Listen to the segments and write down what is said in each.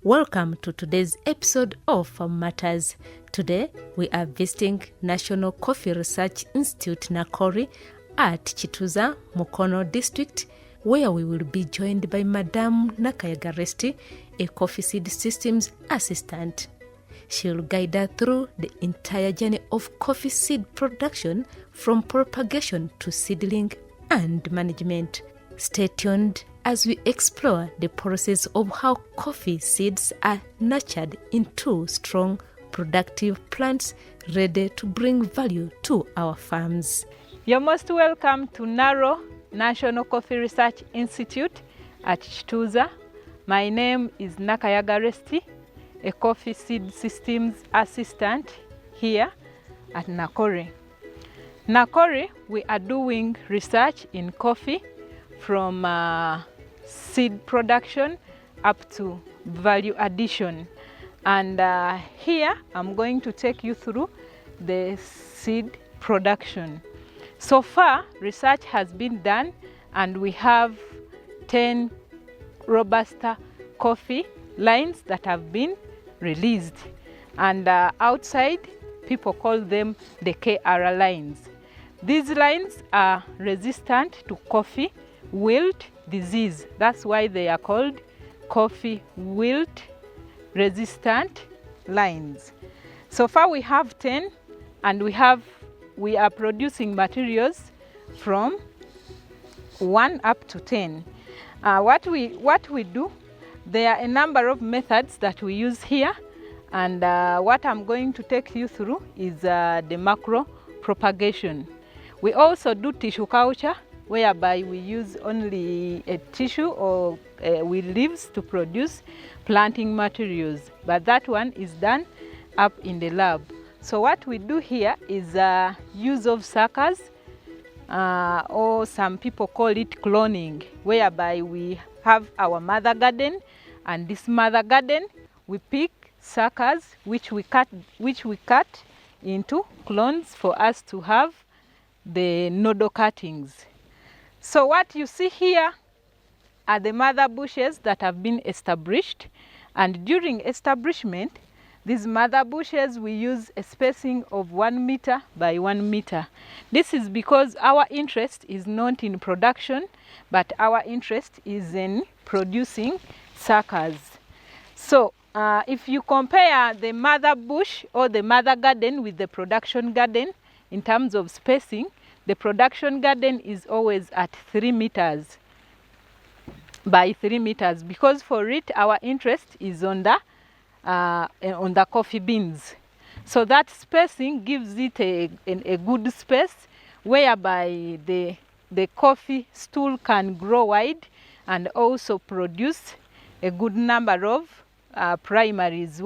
Welcome to today's episode of Farm Matters. Today, we are visiting National Coffee Research Institute, Nakori, at Chituza, Mukono District, where we will be joined by Madame Nakayagaresti, a coffee seed systems assistant. She'll guide us through the entire journey of coffee seed production from propagation to seedling and management. Stay tuned as we explore the process of how coffee seeds are nurtured into strong, productive plants ready to bring value to our farms. You're most welcome to NARO, National Coffee Research Institute at Chituza. My name is Nakayagaresti, a coffee seed systems assistant here at Nakori. Nakori, we are doing research in coffee from seed production up to value addition. And here I'm going to take you through the seed production. So far, research has been done and we have 10 Robusta coffee lines that have been released. And outside, people call them the KR lines. These lines are resistant to coffee wilt disease. That's why they are called coffee wilt resistant lines. So far we have 10 and we are producing materials from 1 up to 10. What we do, there are a number of methods that we use here, and what I'm going to take you through is the macro propagation. We also do tissue culture, whereby we use only a tissue or with leaves to produce planting materials, but that one is done up in the lab. So what we do here is use of suckers, or some people call it cloning, whereby we have our mother garden, and this mother garden we pick suckers which we cut into clones for us to have the nodal cuttings. So what you see here are the mother bushes that have been established, and during establishment, these mother bushes we use a spacing of 1 meter by 1 meter. This is because our interest is not in production, but our interest is in producing suckers. So if you compare the mother bush or the mother garden with the production garden in terms of spacing, the production garden is always at 3 meters by 3 meters, because for it our interest is on the coffee beans. So that spacing gives it a good space whereby the coffee stool can grow wide and also produce a good number of primaries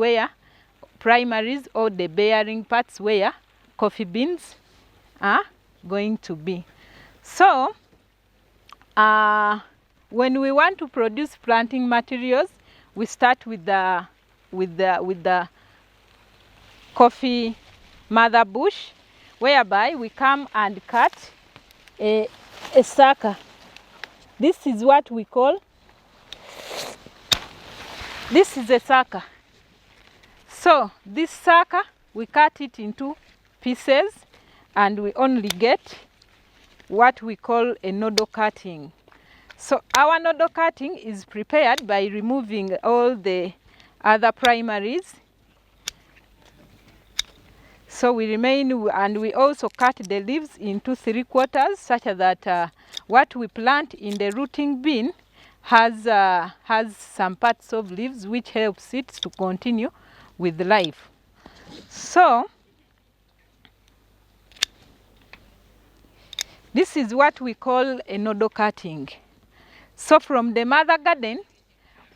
or the bearing parts where coffee beans are going to be. So when we want to produce planting materials, we start with the coffee mother bush, whereby we come and cut a sucker. This is what we call, this is a sucker. So this sucker, we cut it into pieces and we only get what we call a nodal cutting. So our nodal cutting is prepared by removing all the other primaries. So we remain, and we also cut the leaves into 3/4 such that what we plant in the rooting bin has some parts of leaves which helps it to continue with life. So this is what we call a nodal cutting. So from the mother garden,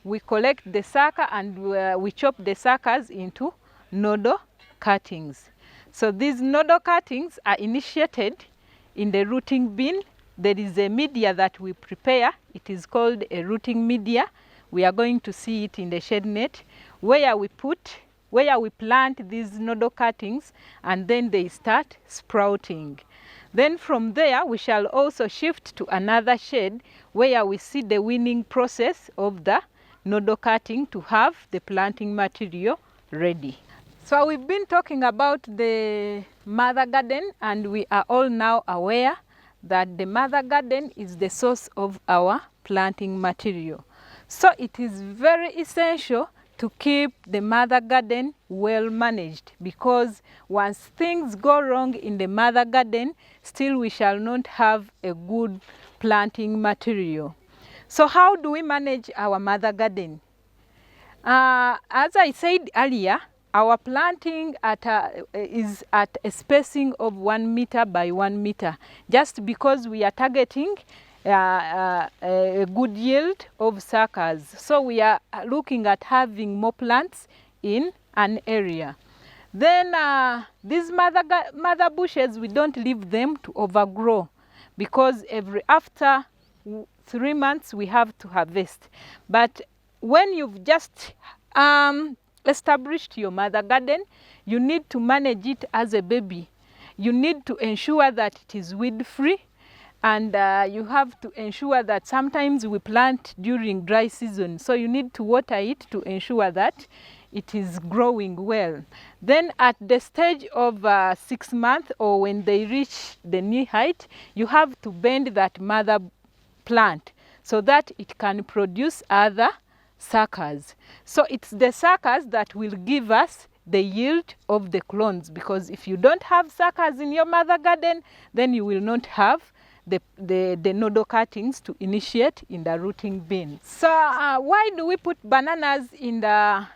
we collect the sucker and we chop the suckers into nodal cuttings. So these nodal cuttings are initiated in the rooting bin. There is a media that we prepare. It is called a rooting media. We are going to see it in the shade net, where we plant these nodal cuttings and then they start sprouting. Then from there, we shall also shift to another shade where we see the weaning process of the nodal cutting to have the planting material ready. So we've been talking about the mother garden, and we are all now aware that the mother garden is the source of our planting material. So it is very essential to keep the mother garden well managed, because once things go wrong in the mother garden, still we shall not have a good planting material. So how do we manage our mother garden? As I said earlier, our planting is at a spacing of 1 meter by 1 meter, just because we are targeting a good yield of suckers. So we are looking at having more plants in an area. Then these mother bushes, we don't leave them to overgrow, because after 3 months we have to harvest. But when you've just established your mother garden, you need to manage it as a baby. You need to ensure that it is weed free, and you have to ensure that sometimes we plant during dry season, so you need to water it to ensure that it is growing well. Then at the stage of 6 months, or when they reach the knee height, you have to bend that mother plant so that it can produce other suckers. So it's the suckers that will give us the yield of the clones, because if you don't have suckers in your mother garden, then you will not have the nodal cuttings to initiate in the rooting bin. So why do we put bananas in the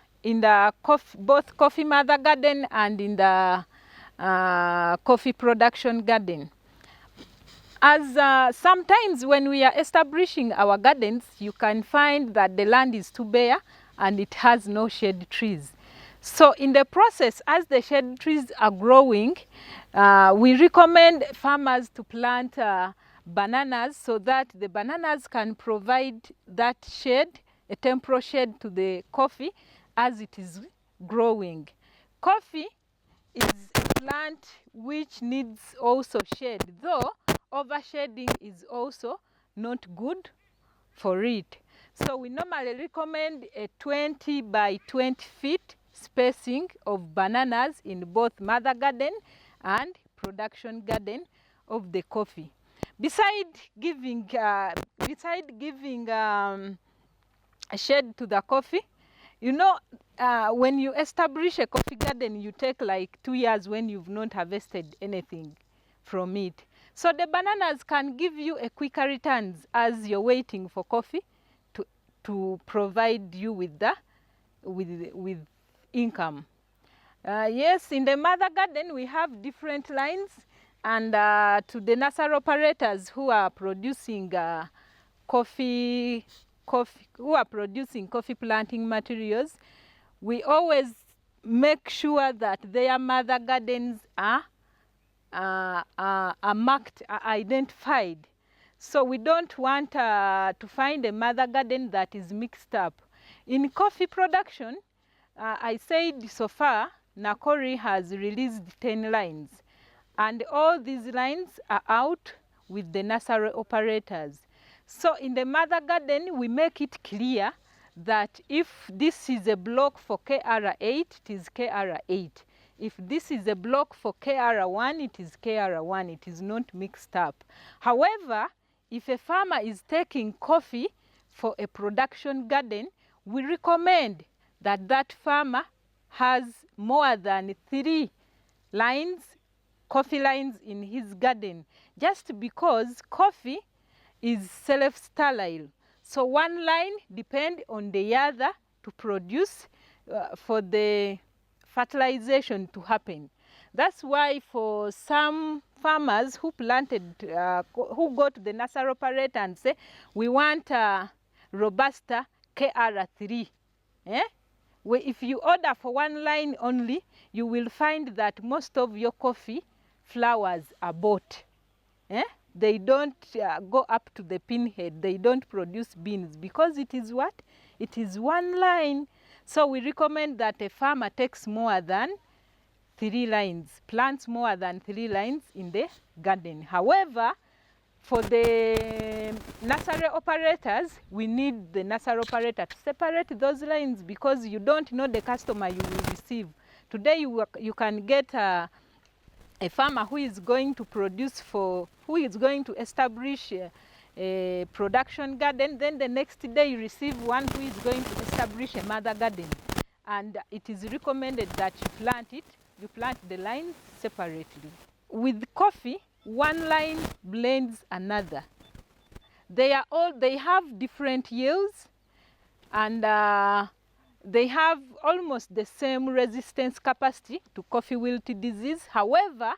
both coffee mother garden and in the coffee production garden? As sometimes when we are establishing our gardens, you can find that the land is too bare and it has no shade trees. So in the process, as the shade trees are growing, we recommend farmers to plant bananas, so that the bananas can provide that shade, a temporal shade, to the coffee as it is growing. Coffee is a plant which needs also shade, though overshading is also not good for it. So we normally recommend a 20 by 20 feet spacing of bananas in both mother garden and production garden of the coffee. Besides giving a shade to the coffee, you know, when you establish a coffee garden, you take like 2 years when you've not harvested anything from it. So the bananas can give you a quicker returns as you're waiting for coffee to provide you with income. Yes, in the mother garden we have different lines, and to the nursery operators who are producing coffee planting materials, we always make sure that their mother gardens are marked, are identified. So we don't want to find a mother garden that is mixed up. In coffee production, I said so far, Nakori has released 10 lines, and all these lines are out with the nursery operators. So in the mother garden, we make it clear that if this is a block for KR8, it is KR8. If this is a block for KR1, it is KR1. It is not mixed up. However, if a farmer is taking coffee for a production garden, we recommend that that farmer has more than 3 lines, coffee lines in his garden, just because coffee is self-sterile. So one line depends on the other to produce for the fertilization to happen. That's why for some farmers who planted, who go to the nursery operator and say, we want Robusta KR3. If you order for one line only, you will find that most of your coffee flowers are bought. They don't go up to the pinhead. They don't produce beans, because it is what? It is one line. So we recommend that a farmer takes more than 3 lines, plants more than 3 lines in the garden. However, For the nursery operators, we need the nursery operator to separate those lines because you don't know the customer you will receive. Today you can get a farmer who is going to produce who is going to establish a production garden, then the next day you receive one who is going to establish a mother garden. And it is recommended that you plant the lines separately. With coffee, one line blends another. They have different yields, and they have almost the same resistance capacity to coffee wilt disease. However,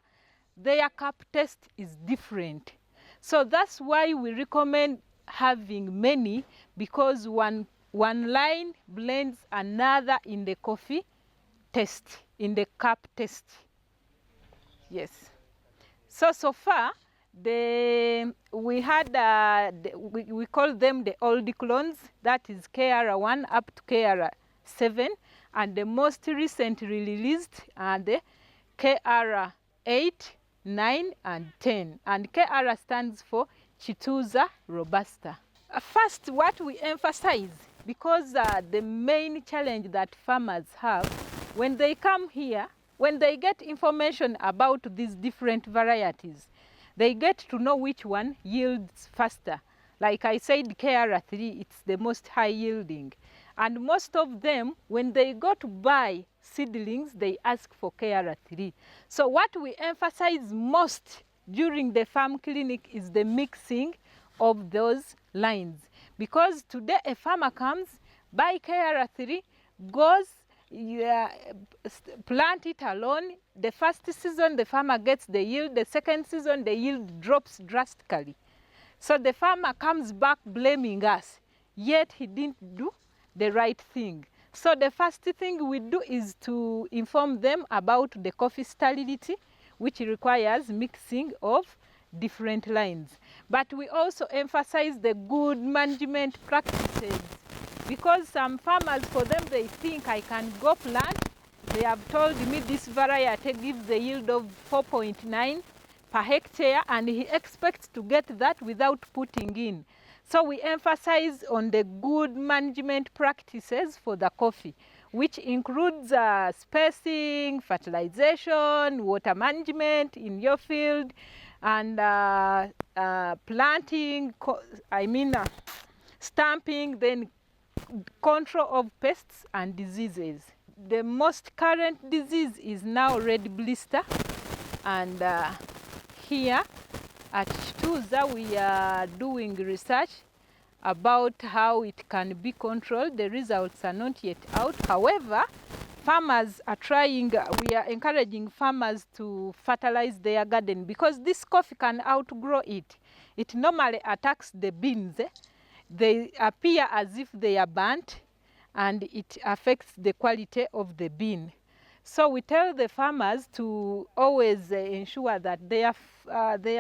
their cap test is different. So that's why we recommend having many, because one line blends another in the coffee test, in the cap test. Yes. So far, we call them the old clones, that is KR1 up to KR7, and the most recently released are the KR8, 9, and 10. And KR stands for Chituza Robusta. First, what we emphasize, because the main challenge that farmers have when they come here, when they get information about these different varieties, they get to know which one yields faster. Like I said, KR3, it's the most high yielding. And most of them, when they go to buy seedlings, they ask for KR3. So what we emphasize most during the farm clinic is the mixing of those lines. Because today a farmer comes, buy KR3, goes, plant it alone. The first season the farmer gets the yield, the second season the yield drops drastically. So the farmer comes back blaming us, yet he didn't do the right thing. So the first thing we do is to inform them about the coffee sterility, which requires mixing of different lines. But we also emphasize the good management practices, because some farmers, for them, they think I can go plant. They have told me this variety gives a yield of 4.9 per hectare, and he expects to get that without putting in. So we emphasize on the good management practices for the coffee, which includes spacing, fertilization, water management in your field, and planting, stamping, then control of pests and diseases. The most current disease is now red blister, and here at Chituza we are doing research about how it can be controlled. The results are not yet out. However, farmers are trying, we are encouraging farmers to fertilize their garden, because this coffee can outgrow it. It normally attacks the beans. They appear as if they are burnt, and it affects the quality of the bean. So we tell the farmers to always ensure that their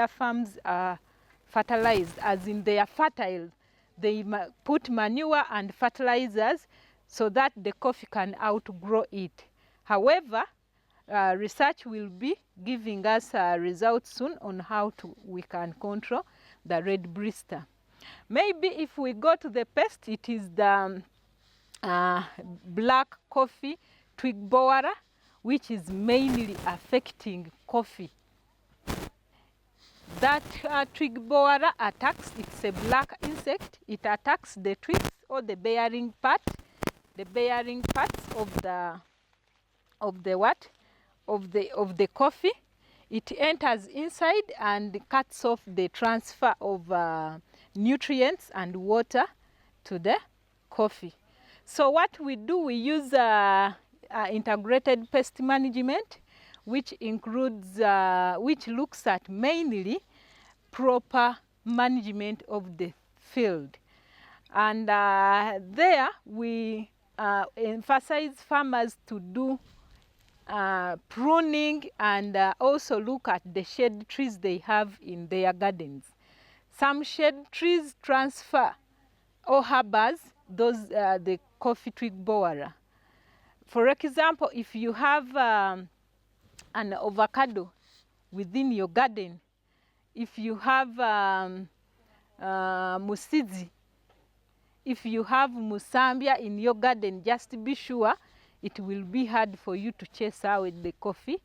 farms are fertilized, as in they are fertile. They put manure and fertilizers so that the coffee can outgrow it. However, research will be giving us results soon on how we can control the red blister. Maybe if we go to the pest, it is the black coffee twig borer, which is mainly affecting coffee. That twig borer attacks, it's a black insect, it attacks the twigs or the bearing parts of the coffee. It enters inside and cuts off the transfer of nutrients and water to the coffee. So what we do, we use integrated pest management, which includes, which looks at mainly proper management of the field. And there we emphasize farmers to do pruning and also look at the shade trees they have in their gardens. Some shade trees transfer or harbors those the coffee twig borer. For example, if you have an avocado within your garden, if you have musizi, if you have musambia in your garden, just be sure it will be hard for you to chase out the coffee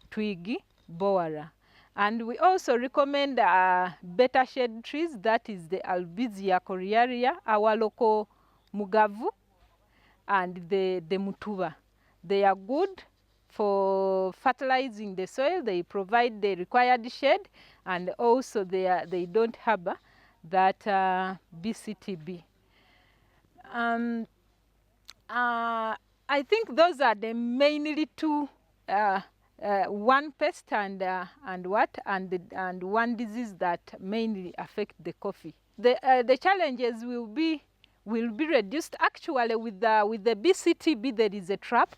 twig borer. And we also recommend better shade trees, that is the Albizia coriaria, our local mugavu, and the mutuba. They are good for fertilizing the soil. They provide the required shade, and also they don't harbor that BCTB. I think those are the mainly two, one pest and one disease that mainly affect the coffee. The challenges will be reduced. Actually, with the BCTB, there is a trap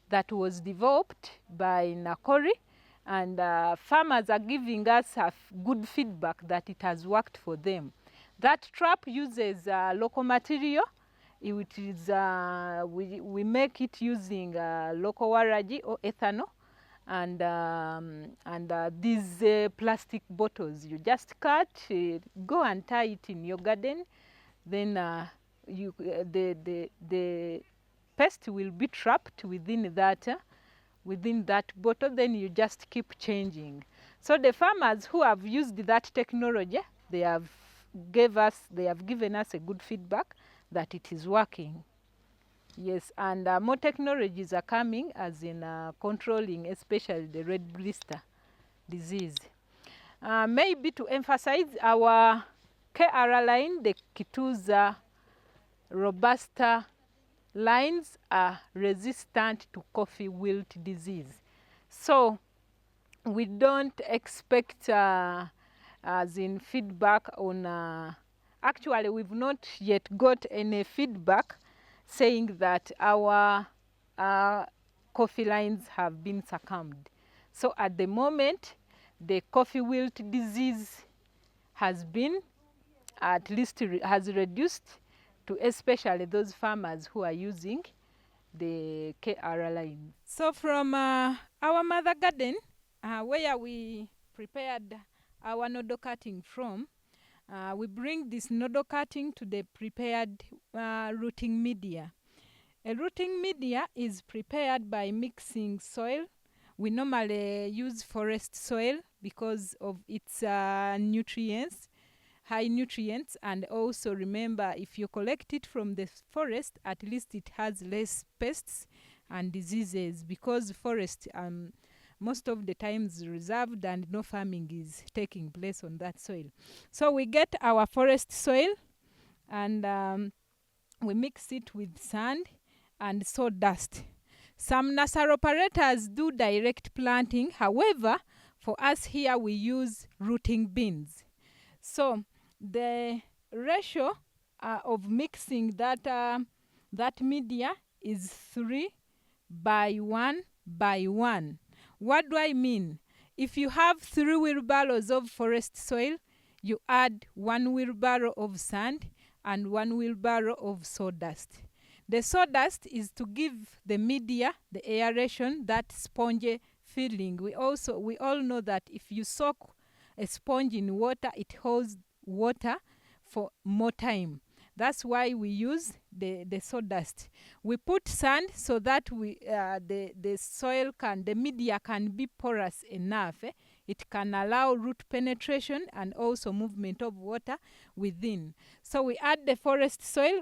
that was developed by Nakori, and farmers are giving us good feedback that it has worked for them. That trap uses local material. It is, we make it using local waraji or ethanol, and these plastic bottles. You just cut, go and tie it in your garden. Then the pest will be trapped within that bottle. Then you just keep changing. So the farmers who have used that technology, they have given us a good feedback that it is working. Yes, and more technologies are coming, as in controlling especially the red blister disease. Maybe to emphasize, our KR line, the Kituza Robusta lines, are resistant to coffee wilt disease. So we don't expect as in feedback on, actually we've not yet got any feedback saying that our coffee lines have been succumbed. So at the moment, the coffee wilt disease has been, at least has reduced to especially those farmers who are using the KR line. So from our mother garden, where we prepared our nodo cutting from, we bring this nodo cutting to the prepared rooting media. A rooting media is prepared by mixing soil. We normally use forest soil because of its nutrients, high nutrients, and also remember, if you collect it from the forest, at least it has less pests and diseases, because forest most of the times reserved and no farming is taking place on that soil. So we get our forest soil and we mix it with sand and sawdust. Some nursery operators do direct planting. However, for us here, we use rooting bins. So the ratio of mixing that media is 3:1:1. What do I mean? If you have 3 wheelbarrows of forest soil, you add 1 wheelbarrow of sand and 1 wheelbarrow of sawdust. The sawdust is to give the media the aeration, that spongy feeling. We all know that if you soak a sponge in water, it holds water for more time. That's why we use the sawdust. We put sand so that the soil the media can be porous enough. It can allow root penetration and also movement of water within. So we add the forest soil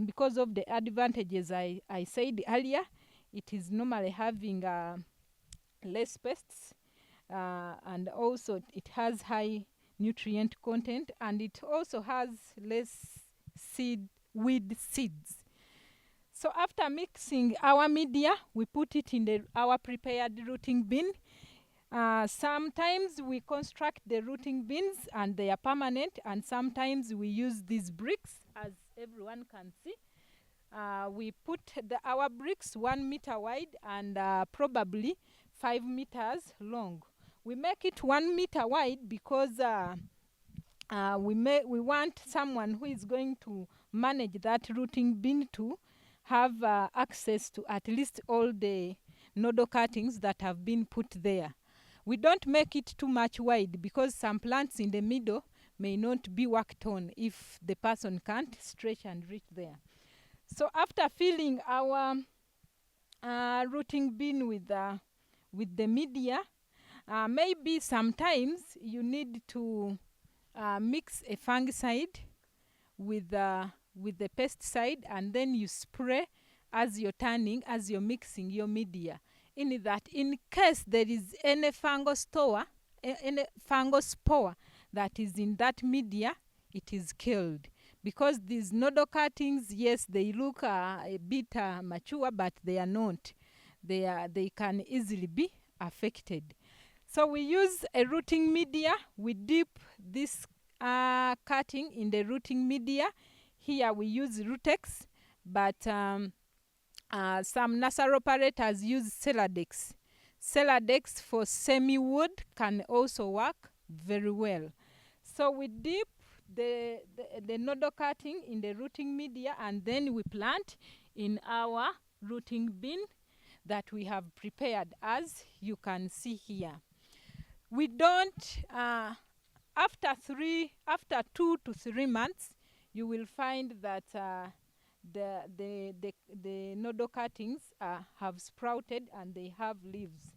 because of the advantages I said earlier. It is normally having less pests and also it has high nutrient content, and it also has less weed seeds. So after mixing our media, we put it in our prepared rooting bin. Sometimes we construct the rooting bins and they are permanent, and sometimes we use these bricks, as everyone can see. We put our bricks 1 meter wide and probably 5 meters long. We make it 1 meter wide because we want someone who is going to manage that rooting bin to have access to at least all the nodo cuttings that have been put there. We don't make it too much wide because some plants in the middle may not be worked on if the person can't stretch and reach there. So after filling our rooting bin with the media, maybe sometimes you need to mix a fungicide with the pesticide, and then you spray as you're mixing your media, in that in case there is any fungal spore that is in that media, it is killed. Because these nodal cuttings, yes, they look a bit mature, but they are not. They can easily be affected. So we use a rooting media. We dip this cutting in the rooting media. Here we use Rutex, but some nursery operators use Celadex. Celadex for semi-wood can also work very well. So we dip the nodal cutting in the rooting media, and then we plant in our rooting bin that we have prepared, as you can see here. We don't, after 2 to 3 months, you will find that the nodal cuttings have sprouted and they have leaves.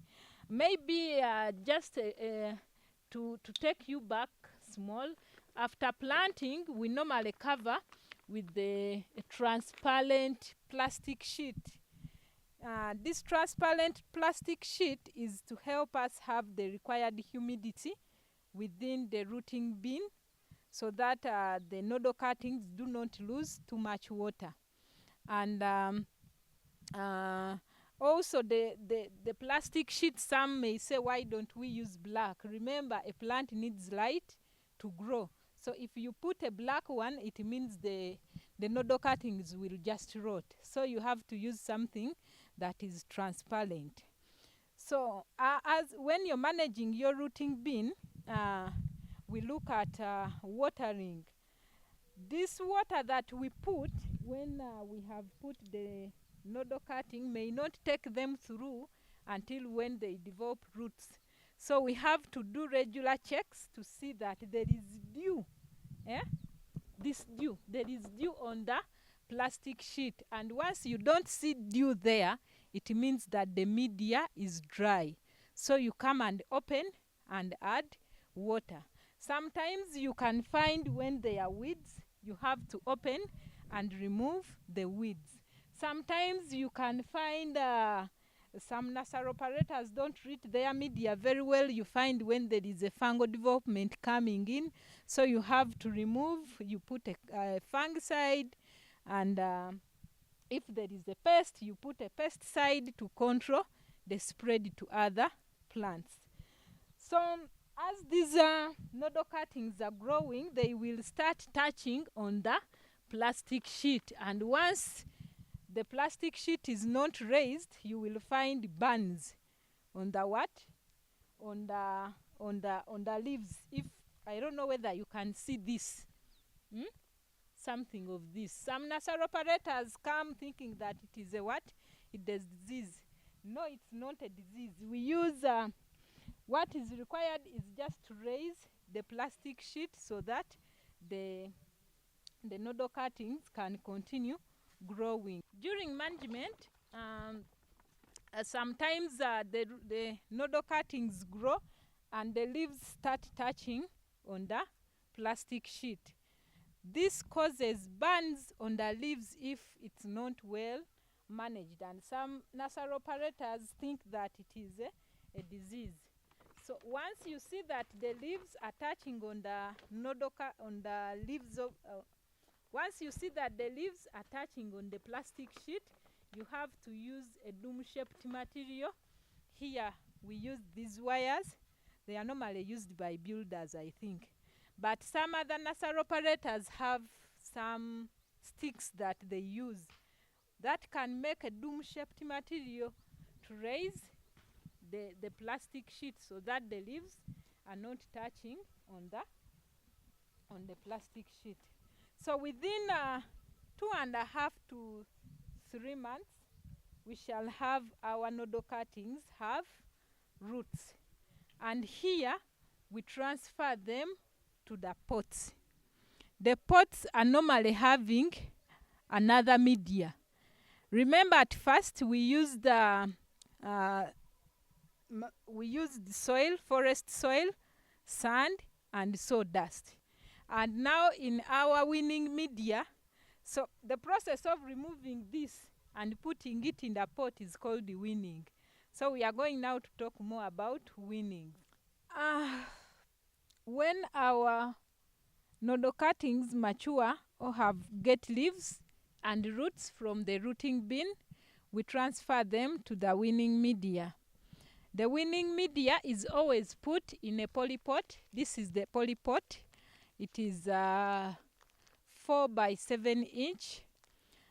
Maybe just to take you back small, after planting, we normally cover with the transparent plastic sheet. This transparent plastic sheet is to help us have the required humidity within the rooting bin, so that the nodal cuttings do not lose too much water. And also the plastic sheet, some may say, why don't we use black? Remember, a plant needs light to grow. So if you put a black one, it means the nodal cuttings will just rot. So you have to use something that is transparent. So as when you're managing your rooting bin, we look at watering. This water that we put when we have put the nodal cutting may not take them through until when they develop roots. So we have to do regular checks to see that there is dew. There is dew on the plastic sheet, and once you don't see dew there, it means that the media is dry. So you come and open and add water. Sometimes you can find when there are weeds, you have to open and remove the weeds. Sometimes you can find some nursery operators don't treat their media very well. You find when there is a fungal development coming in, so you have to remove. You put a fungicide, and if there is a pest, you put a pesticide to control the spread to other plants. So as these nodal cuttings are growing, they will start touching on the plastic sheet, and once the plastic sheet is not raised, you will find burns on the what? On the leaves. If I don't know whether you can see this. Something of this. Some nursery operators come thinking that it is a what? It is disease. No, it's not a disease. We use what is required is just to raise the plastic sheet so that the nodal cuttings can continue growing. During management, sometimes the nodal cuttings grow and the leaves start touching on the plastic sheet. This causes burns on the leaves if it's not well managed, and some nursery operators think that it is a disease. So once you see that the leaves are touching on the once you see that the leaves are touching on the plastic sheet, you have to use a dome-shaped material. Here we use these wires. They are normally used by builders, I think. But some other nursery operators have some sticks that they use that can make a dome-shaped material to raise the plastic sheet so that the leaves are not touching on the plastic sheet. So within 2.5 to 3 months, we shall have our nodal cuttings have roots. And here we transfer them to the pots. The pots are normally having another media. Remember, at first we used soil, forest soil, sand, and sawdust. And now in our winning media, so the process of removing this and putting it in the pot is called the winning. So we are going now to talk more about winning. When our nodo cuttings mature or get leaves and roots from the rooting bin, we transfer them to the winning media. The winning media is always put in a polypot. This is the polypot. It is 4 by 7 inch.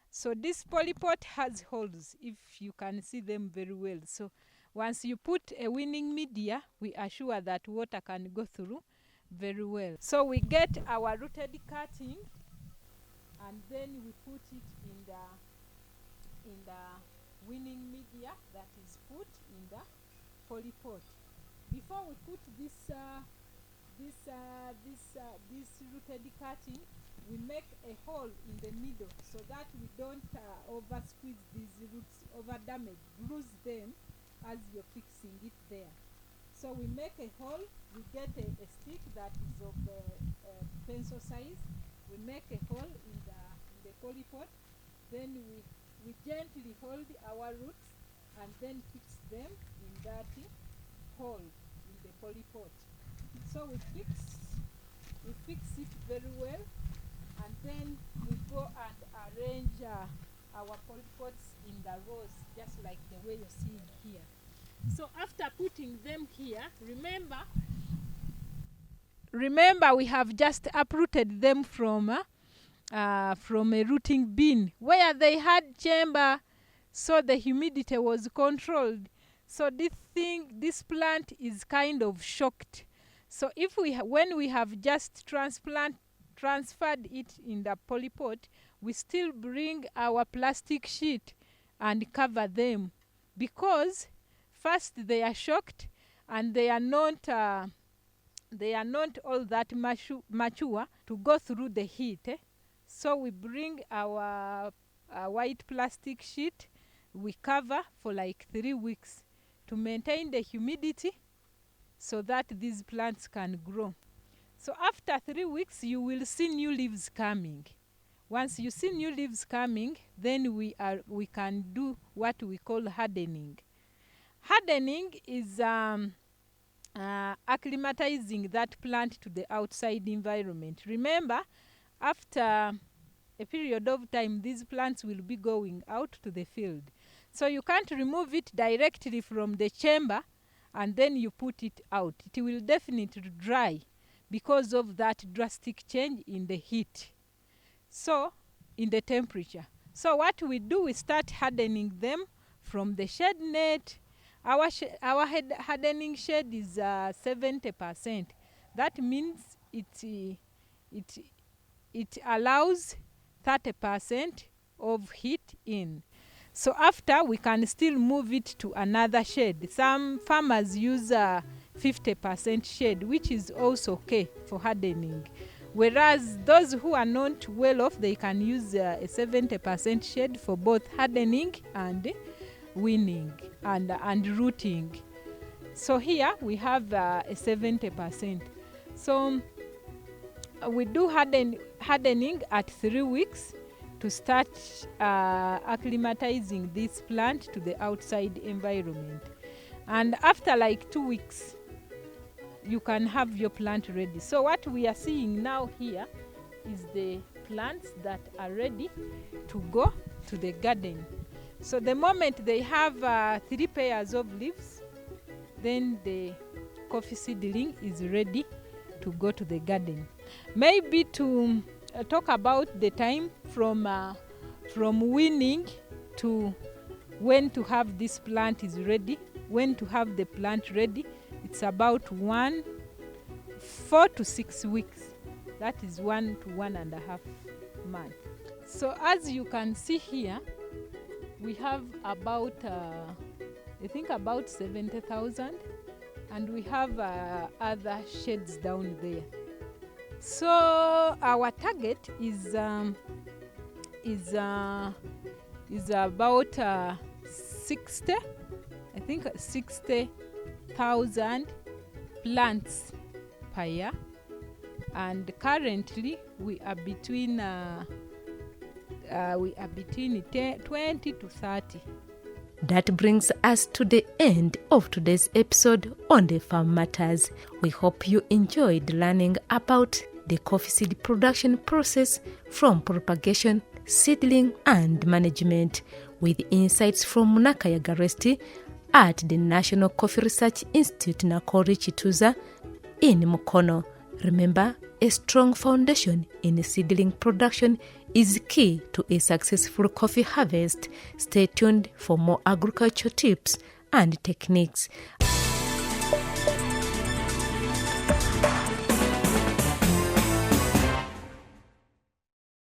So this polypot has holes, if you can see them very well. So once you put a winning media, we are sure that water can go through very well. So we get our rooted cutting, and then we put it in the winning media that is put in the polypot. Before we put this rooted cutting, we make a hole in the middle so that we don't over squeeze these roots, over damage, bruise them as you're fixing it there. So we make a hole, we get a stick that is of pencil size, we make a hole in the polypot, then we gently hold our roots and then fix them in that hole in the polypot. So we fix it very well, and then we go and arrange our polypots in the rows, just like the way you're seeing here. So after putting them here, remember we have just uprooted them from a rooting bin where they had chamber, so the humidity was controlled. So this plant is kind of shocked. So when we have just transferred it in the polypot, we still bring our plastic sheet and cover them, because first they are shocked and they are not all that mature to go through the heat. So we bring our white plastic sheet, we cover for like 3 weeks to maintain the humidity so that these plants can grow. So after 3 weeks, you will see new leaves coming. Once you see new leaves coming, then we can do what we call hardening. Hardening is acclimatizing that plant to the outside environment. Remember, after a period of time, these plants will be going out to the field. So you can't remove it directly from the chamber and then you put it out. It will definitely dry because of that drastic change in the heat, so in the temperature. So what we do, we start hardening them from the shade net. Our hardening shade is 70%. That means it allows 30% of heat in. So after, we can still move it to another shade. Some farmers use 50% shade, which is also okay for hardening. Whereas those who are not well off, they can use a 70% shade for both hardening and winning and rooting. So here we have a 70%. So we do hardening at 3 weeks to start acclimatizing this plant to the outside environment. And after like 2 weeks, you can have your plant ready. So what we are seeing now here is the plants that are ready to go to the garden. So the moment they have 3 pairs of leaves, then the coffee seedling is ready to go to the garden. Maybe to talk about the time from winning to when to have this plant is ready, when to have the plant ready, it's about 4 to 6 weeks. That is 1 to 1.5 months. So as you can see here, we have about I think about 70,000 and we have other shades down there. So our target is about 60,000 plants per year, and currently we are between 20 to 30. That brings us to the end of today's episode on the Farm Matters. We hope you enjoyed learning about the coffee seed production process from propagation, seedling and management, with insights from Nakaya Garesti at the National Coffee Research Institute Nakori Chituza in Mukono. Remember, a strong foundation in seedling production is key to a successful coffee harvest. Stay tuned for more agriculture tips and techniques.